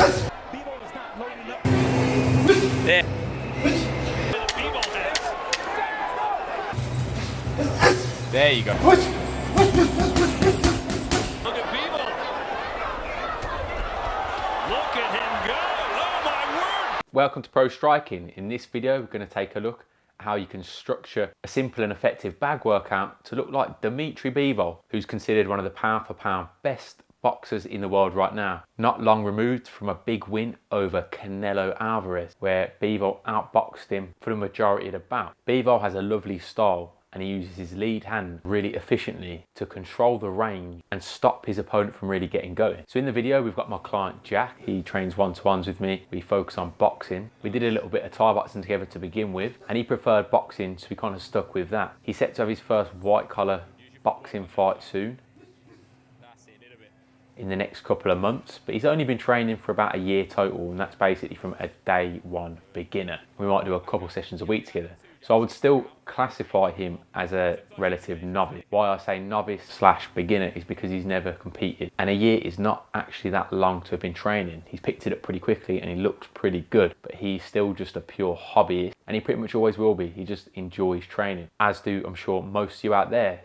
Bivol is not loading up. There. There you go. Look at Bivol. Look at him go. Oh my word. Welcome to Pro Striking. In this video, we're going to take a look at how you can structure a simple and effective bag workout to look like Dmitry Bivol, who's considered one of the pound for pound best boxers in the world right now. Not long removed from a big win over Canelo Alvarez, where Bivol outboxed him for the majority of the bout. Bivol has a lovely style, and he uses his lead hand really efficiently to control the range and stop his opponent from really getting going. So in the video, we've got my client Jack. He trains one-to-ones with me. We focus on boxing. We did a little bit of Thai boxing together to begin with, and he preferred boxing, so we kind of stuck with that. He's set to have his first white collar boxing fight soon, in the next couple of months, but he's only been training for about a year total, and that's basically from a day one beginner. We might do a couple sessions a week together. So I would still classify him as a relative novice. Why I say novice slash beginner is because he's never competed, and a year is not actually that long to have been training. He's picked it up pretty quickly and he looks pretty good, but he's still just a pure hobbyist, and he pretty much always will be. He just enjoys training, as do I'm sure most of you out there.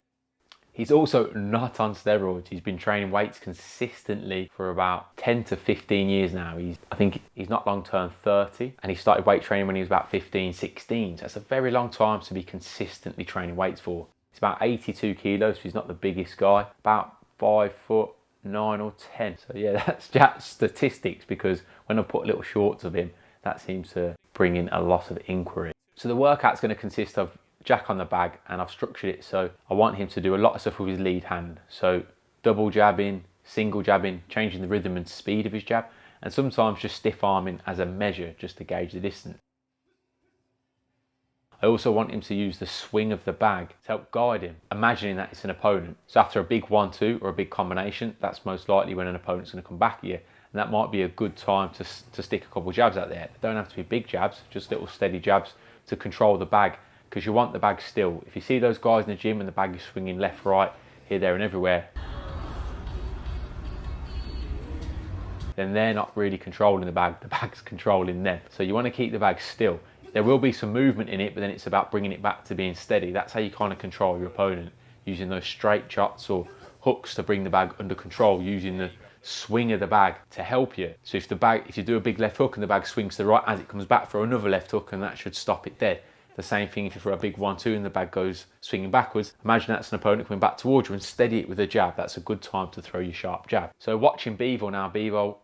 He's also not on steroids. He's been training weights consistently for about 10 to 15 years now. I think he's not long turned 30, and he started weight training when he was about 15, 16. So that's a very long time to be consistently training weights for. He's about 82 kilos, so he's not the biggest guy, about 5'9" or 10. So yeah, that's Jack's statistics, because when I put little shorts of him, that seems to bring in a lot of inquiry. So the workout's going to consist of Jack on the bag, and I've structured it so I want him to do a lot of stuff with his lead hand. So double jabbing, single jabbing, changing the rhythm and speed of his jab, and sometimes just stiff arming as a measure just to gauge the distance. I also want him to use the swing of the bag to help guide him, imagining that it's an opponent. So after a big 1-2 or a big combination, that's most likely when an opponent's going to come back at you, and that might be a good time to stick a couple of jabs out there. They don't have to be big jabs, just little steady jabs to control the bag, because you want the bag still. If you see those guys in the gym and the bag is swinging left, right, here, there and everywhere, then they're not really controlling the bag's controlling them. So you want to keep the bag still. There will be some movement in it, but then it's about bringing it back to being steady. That's how you kind of control your opponent, using those straight shots or hooks to bring the bag under control, using the swing of the bag to help you. So if you do a big left hook and the bag swings to the right, as it comes back for another left hook, and that should stop it dead. The same thing if you throw a big 1-2 and the bag goes swinging backwards. Imagine that's an opponent coming back towards you, and steady it with a jab. That's a good time to throw your sharp jab. So watching Bivol now, Bivol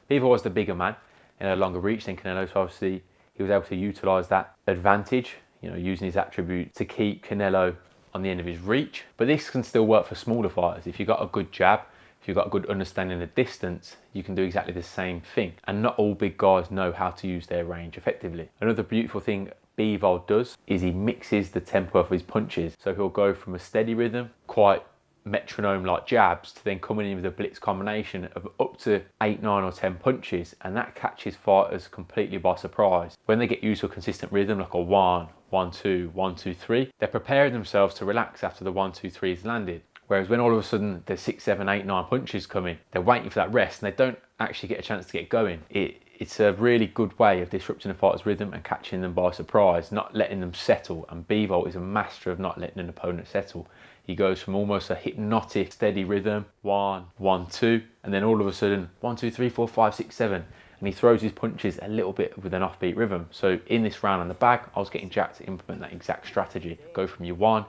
was the bigger man in a longer reach than Canelo, so obviously he was able to utilise that advantage, using his attribute to keep Canelo on the end of his reach. But this can still work for smaller fighters. If you've got a good jab, if you've got a good understanding of distance, you can do exactly the same thing. And not all big guys know how to use their range effectively. Another beautiful thing Bivol does is he mixes the tempo of his punches. So he'll go from a steady rhythm, quite metronome-like jabs, to then coming in with a blitz combination of up to 8, 9 or 10 punches, and that catches fighters completely by surprise. When they get used to a consistent rhythm like a 1, 1-2, 1-2-3, they're preparing themselves to relax after the 1-2-3 is landed. Whereas when all of a sudden there's 6, 7, 8, 9 punches coming, they're waiting for that rest and they don't actually get a chance to get going. It's a really good way of disrupting a fighter's rhythm and catching them by surprise, not letting them settle. And Bivol is a master of not letting an opponent settle. He goes from almost a hypnotic, steady rhythm, 1, 1-2, and then all of a sudden 1, 2, 3, 4, 5, 6, 7. And he throws his punches a little bit with an offbeat rhythm. So in this round on the bag, I was getting Jack to implement that exact strategy. Go from your 1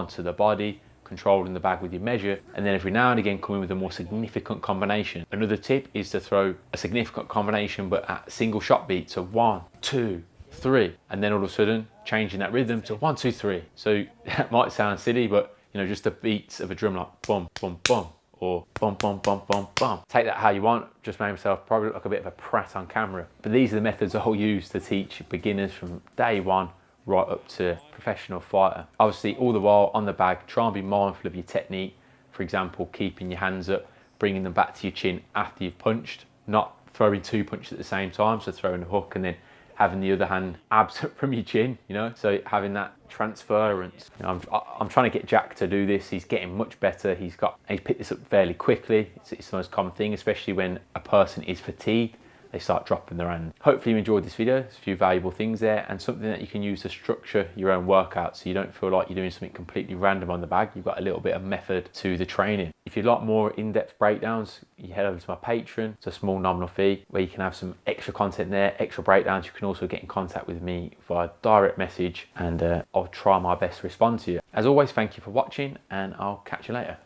to the body, controlling the bag with your measure, and then every now and again come in with a more significant combination. Another tip is to throw a significant combination but at single shot beats, so 1, 2, 3, and then all of a sudden changing that rhythm to 1, 2, 3. So that might sound silly, but just the beats of a drum, like bum, bum, bum, or bum, bum, bum, bum, bum. Take that how you want. Just made myself probably look like a bit of a prat on camera. But these are the methods I'll use to teach beginners from day one right up to professional fighter. Obviously, all the while on the bag, try and be mindful of your technique. For example, keeping your hands up, bringing them back to your chin after you've punched, not throwing 2 punches at the same time. So throwing a hook and then having the other hand absent from your chin, you know, so having that transference. You know, I'm trying to get Jack to do this. He's getting much better. He's picked this up fairly quickly. It's the most common thing, especially when a person is fatigued. They start dropping their hand. Hopefully you enjoyed this video. There's a few valuable things there and something that you can use to structure your own workout so you don't feel like you're doing something completely random on the bag. You've got a little bit of method to the training. If you'd like more in-depth breakdowns, you head over to my Patreon. It's a small nominal fee where you can have some extra content there, extra breakdowns. You can also get in contact with me via direct message and I'll try my best to respond to you. As always, thank you for watching and I'll catch you later.